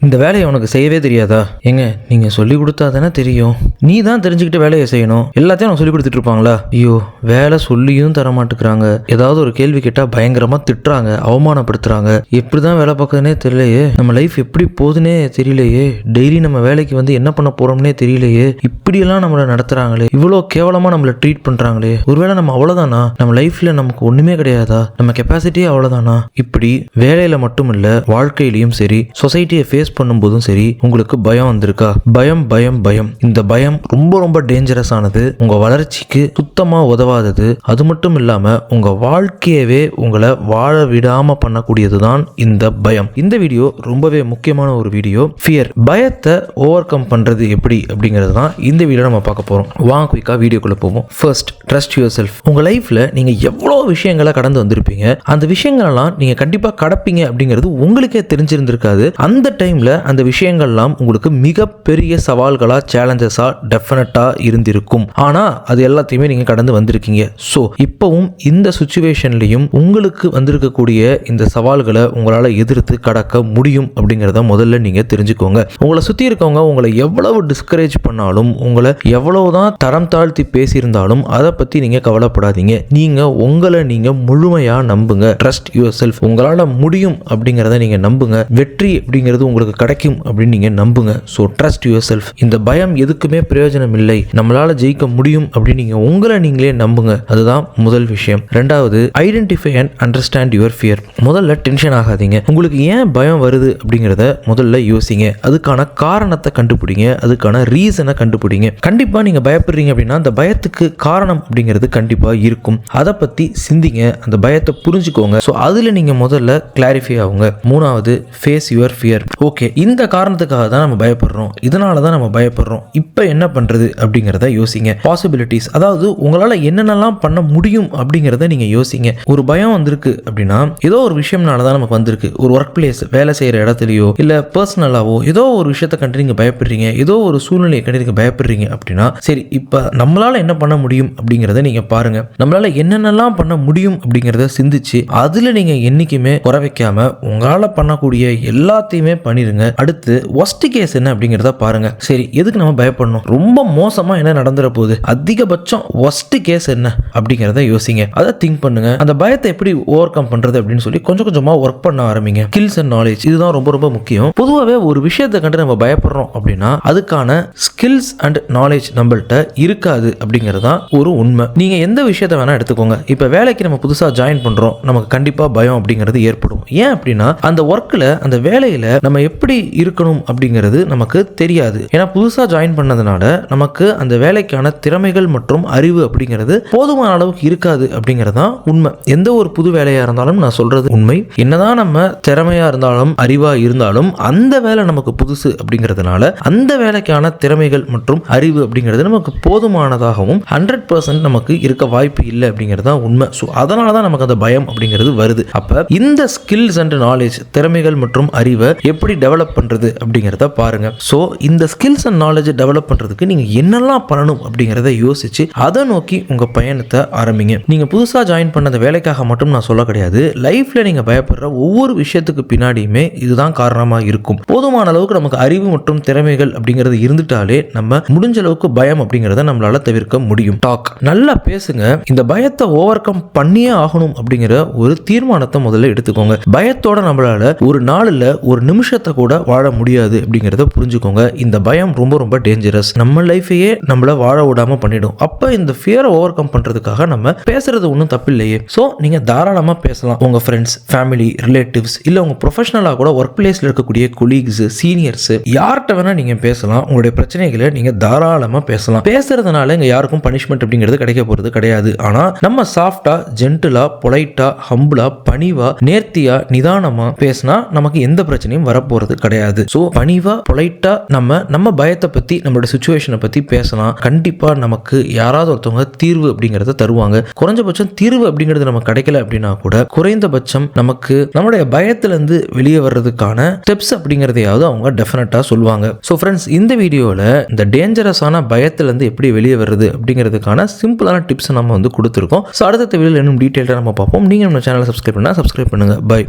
இந்த வேலையை உனக்கு செய்யவே தெரியாதா? ஏங்க நீங்க சொல்லி கொடுத்தா தானே தெரியும். நீ தான் தெரிஞ்சுக்கிட்டு வேலையை செய்யணும். எல்லாத்தையும் அவங்க சொல்லி கொடுத்துட்டு இருப்பாங்களா? ஐயோ, வேலை சொல்லியும் தர மாட்டேங்கிறாங்க. ஏதாவது ஒரு கேள்வி கேட்டா பயங்கரமா திட்டுறாங்க, அவமானப்படுத்துறாங்க. எப்படிதான் வேலை பார்க்கறதுனே தெரியலையே. நம்ம லைஃப் எப்படி போகுதுன்னே தெரியலையே. டெய்லி நம்ம வேலைக்கு வந்து என்ன பண்ண போறோம்னே தெரியலையே. இப்படியெல்லாம் நம்மளை நடத்துறாங்களே, இவ்வளோ கேவலமா நம்மளை ட்ரீட் பண்றாங்களே. ஒருவேளை நம்ம அவ்வளவுதானா? நம்ம லைஃப்ல நமக்கு ஒண்ணுமே கிடையாதா? நம்ம கெப்பாசிட்டியே அவ்வளவுதானா? இப்படி வேலையில மட்டும் இல்ல, வாழ்க்கையிலயும் சரி, சொசைட்டியை ஃபேஸ் பண்ணும்போதும் சரி, உங்களுக்கு பயம் வந்திருக்கா? பயம் பயம் பயம். இந்த பயம் ரொம்ப ரொம்ப டேஞ்சரஸ் ஆனது. உங்க வளர்ச்சிக்கு சுத்தமா உதவாதது. அது மட்டும் இல்லாம உங்க வாழ்க்கையவே உங்களை வாழ விடாம பண்ணக்கூடியதுதான் இந்த பயம். இந்த வீடியோ ரொம்பவே முக்கியமான ஒரு வீடியோ. ஃபியர், பயத்தை ஓவர் கம் பண்றது எப்படி அப்படிங்கிறது தான் இந்த வீடியோ நம்ம பார்க்க போறோம். வாங்க குயிக்கா வீடியோக்குள்ள போவோம். First, trust your self. உங்க லைஃப்ல நீங்க எவ்வளவு விஷயங்களை கடந்து வந்திருப்பீங்க. அந்த விஷயங்கள்லாம் நீங்க கண்டிப்பா கடப்பீங்க அப்படிங்கிறது உங்களுக்கே தெரிஞ்சிருந்திருக்காது. அந்த டைம்ல அந்த விஷயங்கள்லாம் உங்களுக்கு மிகப்பெரிய சவால்களா, சேலஞ்சஸா டெஃபினட்டா இருந்திருக்கும். ஆனா அது எல்லாத்தையுமே நீங்க கடந்து வந்திருக்கீங்க. ஸோ இப்பவும் இந்த சுச்சுவேஷன்லையும் உங்களுக்கு வந்திருக்கக்கூடிய இந்த சவால்களை உங்களால எதிர்த்து கடக்க முடியும் அப்படிங்கிறத முதல்ல நீங்க தெரிஞ்சுக்கோங்க. உங்களை சுத்தி இருக்கவங்க உங்களை எவ்வளவு டிஸ்கரேஜ் பண்ணாலும், உங்களை எவ்வளவுதான் தரம் தாழ்த்தி பேசியிருந்தாலும் அதை பத்தி நீங்க கவலைப்படாதீங்க. நீங்க உங்களை நீங்க முழுமையா நம்புங்க. Trust your self. உங்களால முடியும் அப்படிங்கிறத நீங்க நம்புங்க. வெற்றி அப்படிங்கிறது உங்களுக்கு கிடைக்கும் அப்படின்னு நீங்க நம்புங்க. So trust your self. இந்த பயம் எதுக்குமே பிரயோஜனம் இல்லை. நம்மளால ஜெயிக்க முடியும் அப்படின்னு நீங்க உங்களை நீங்களே நம்புங்க. அதுதான் முதல் விஷயம். ரெண்டாவது, identify and understand your fear. முதல்ல டென்ஷன் ஆகாதீங்க. உங்களுக்கு ஏன் பயம் வருது அப்படிங்கிறத முதல்ல யோசிங்க. அதுக்கான காரணத்தை கண்டுபிடிங்க. அதுக்கான ரீசனை கண்டுபிடிங்க. கண்டிப்பா நீங்க பயப்படுறீங்க அப்படின்னா அந்த பயத்துக்கு காரணம் அப்படிங்கிறது கண்டிப்பா இருக்கும். அதை பத்தி சிந்திங்க. அந்த பயத்தை புரிஞ்சுக்கோங்க. ஸோ அதுல நீங்க முதல்ல கிளாரிஃபை ஆகுங்க. மூணாவது, ஃபேஸ் யுவர் ஃபியர். ஓகே, இந்த காரணத்துக்காக தான் நம்ம பயப்படுறோம், இதனால தான் நம்ம பயப்படுறோம், இப்போ என்ன பண்றது அப்படிங்கிறத யோசிங்க. பாசிபிலிட்டிஸ், அதாவது உங்களால என்னென்னலாம் பண்ண முடியும் அப்படிங்கிறத நீங்க யோசிங்க. ஒரு பயம் வந்திருக்கு அப்படின்னா ஏதோ ஒரு விஷயம்னால தான் நமக்கு வந்திருக்கு. ஒரு ஒர்க் பிளேஸ், வேலை செய்யற இடத்துலயோ இல்ல பர்சனலாவோ ஏதோ ஒரு விஷயத்தை கண்டு நீங்க பயப்படுறீங்க, ஏதோ ஒரு சூழ்நிலையை கண்டு நீங்க பயப்படுறீங்க அப்படின்னா சரி, இப்போ நம்மளால என்ன பண்ண முடியும் அப்படிங்கிறத நீங்க பாருங்க. நம்மளால என்னென்னலாம் பண்ண முடியும் அப்படிங்கிறத சிந்திச்சு அதுல நீங்க என்னைக்குமே குறை வைக்காம உங்களால பண்ணக்கூடிய எல்லாத்தையுமே பண்ணிருங்க. அடுத்து worst கேஸ் என்ன அப்படிங்கிறத பாருங்க. சரி, எதுக்கு நம்ம பயப்படணும்? ரொம்ப மோசமா என்ன நடந்துற போகுது? அதிகபட்சம் worst கேஸ் என்ன அப்படிங்கிறத யோசிங்க. அதை திங்க் பண்ணுங்க. அந்த பயத்தை எப்படி ஓவர் கம் பண்றது அப்படின்னு சொல்லி கொஞ்சம் கொஞ்சமா ஒர்க் பண்ண ஆரம்பிங்க. ஸ்கில்ஸ் அண்ட் நாலேஜ், இதுதான் ரொம்ப ரொம்ப முக்கியம். பொதுவாகவே ஒரு விஷயத்தை கண்டு நம்ம பயப்படுறோம் அப்படின்னா அதுக்கான ஸ்கில்ஸ் அண்ட் நாலேஜ் நம்மள்ட்ட இருக்காது அப்படிங்கிறது தான் ஒரு உண்மை. நீங்க எந்த விஷயத்தை வேணா எடுத்துக்கோங்க. இப்ப வேலைக்கு நம்ம புதுசா ஜாயின் பண்றோம், நமக்கு கண்டிப்பா பயம் அப்படிங்கிறது ஏற்படும். ஏன் அப்படின்னா அந்த ஒர்க்ல, அந்த வேலையில நம்ம எப்படி இருக்கணும் அப்படிங்கிறது நமக்கு தெரியாது. ஏன்னா புதுசா ஜாயின் பண்ணதுனால நமக்கு அந்த வேலைக்கான திறமைகள் மற்றும் அறிவு அப்படிங்கிறது போதுமான அளவுக்கு இருக்காது அப்படிங்கிறது தான் உண்மை. எந்த ஒரு புது வேலையா இருந்தாலும் நான் சொல்றது உண்மை. என்னதான் நம்ம திறமையா இருந்தாலும் அறிவா இருந்தாலும் அந்த வேலை நமக்கு புதுசு அப்படிங்கிறதுனால அந்த வேலைக்கான திறமைகள் மற்றும் அறிவு அப்படிங்கிறது நமக்கு போதுமானதாகவும் 100% நமக்கு இருக்க வாய்ப்பு இல்லை அப்படிங்கிறது தான் உண்மை. ஸோ அதனால தான் நமக்கு அந்த பயம் அப்படிங்கிறது வருது. அப்ப இந்த ஸ்கில்ஸ் அண்ட் நாலேஜ், திறமைகள் மற்றும் அறிவை எப்படி டெவலப் பண்றது அப்படிங்கிறத பாருங்க. ஸோ இந்த ஸ்கில்ஸ் அண்ட் நாலேஜ் டெவலப் பண்றதுக்கு நீங்க என்னெல்லாம் பண்ணணும் அப்படிங்கிறத யோசிச்சு அதை நோக்கி உங்க பயணத்தை ஆரம்பிங்க. நீங்க புதுசா ஜாயின் பண்ண வேலைக்காக மட்டும் நான் சொல்ல கிடையாது. லைஃப்ல நீங்க பயப்படுற ஒவ்வொரு விஷயத்துக்கு பின்னாடியுமே இதுதான் காரணமா இருக்கும். போதுமான அளவுக்கு நமக்கு அறிவு மற்றும் திறமைகள் அப்படிங்கிறது இருந்துட்டாலே நம்ம முடிஞ்ச அளவுக்கு பயம் அப்படிங்கிறத நம்மளால தவிர்க்க முடியும். டாக், நல்லா பேசுங்க. இந்த பயத்தை ஓவர் கம் பண்ணியே ஆகணும் அப்படிங்கிற ஒரு தீர்மானத்தை முதல்ல எடுத்துக்கோங்க. பயத்தோட நம்மளால ஒரு நாள்ல ஒரு நிமிஷத்தை கூட வாழ முடியாது அப்படிங்கிறத புரிஞ்சுக்கோங்க. இந்த பயம் ரொம்ப ரொம்ப டேஞ்சரஸ். நம்ம லைஃபையே நம்மள வாழ விடாம பண்ணிடும். அப்ப இந்த ஃபியரை ஓவர் கம் பண்றதுக்காக நம்ம பேசுறது ஒன்றும் தப்பு இல்லையே. ஸோ நீங்க தாராளமா பேசலாம். உங்க ஃப்ரெண்ட்ஸ், ஃபேமிலி, ரிலேட்டிவ்ஸ், இல்ல உங்க ப்ரொஃபஷனலா கூட ஒர்க் பிளேஸ்ல இருக்கக்கூடிய கொலீக்ஸ், சீனியர்ஸ், யார்கிட்ட வேணா நீங்க பேசலாம். உங்களுடைய பிரச்சனைகளை நீங்க தாராளமா பேசலாம். பேசுறதுனால இங்க யாருக்கும் பனிஷ்மெண்ட் அப்படிங்கிறது கிடைக்க போறது கிடையாது. ஆனா நம்ம சாஃப்டா, ஜென்டிலா, பொலைட்டா, ஹம்பிளா, பணிவா, நேர்த்தியா, நிதானமா பேசினா நமக்கு எந்த பிரச்சனையும் வரப்போறது கிடையாது. ஸோ பணிவா, பொலைட்டா நம்ம பயத்தை பத்தி, நம்மளோட சிச்சுவேஷனை பத்தி பேசலாம். கண்டிப்பா நமக்கு யாராவது ஒருத்தவங்க தீர்வு அப்படிங்கறத தருவாங்க. குறைஞ்சபட்சம் தீர்வு அப்படிங்கிறது நமக்கு கிடைக்கல அப்படின்னா கூட குறைந்தபட்சம் நமக்கு நம்மளுடைய பயத்துல இருந்து வெளியே வர்றதுக்கான ஸ்டெப்ஸ் அப்படிங்கறதையாவது அவங்க டெஃபினட்டா சொல்லுவாங்க. ஸோ ஃப்ரெண்ட்ஸ், இந்த வீடியோல இந்த டேஞ்சரஸான பயத்துல இருந்து எப்படி வெளியே வர்றது அப்படிங்கிறதுக்கான சிம்பிளான டிப்ஸ் நம்ம வந்து கொடுத்துருக்கோம். ஸோ அடுத்த வீடியோல இன்னும் டீட்டெயிலாக நம்ம பார்ப்போம். நீங்க நம்ம சேனலை சப்ஸ்கிரைப் பண்ணுங்க. பை.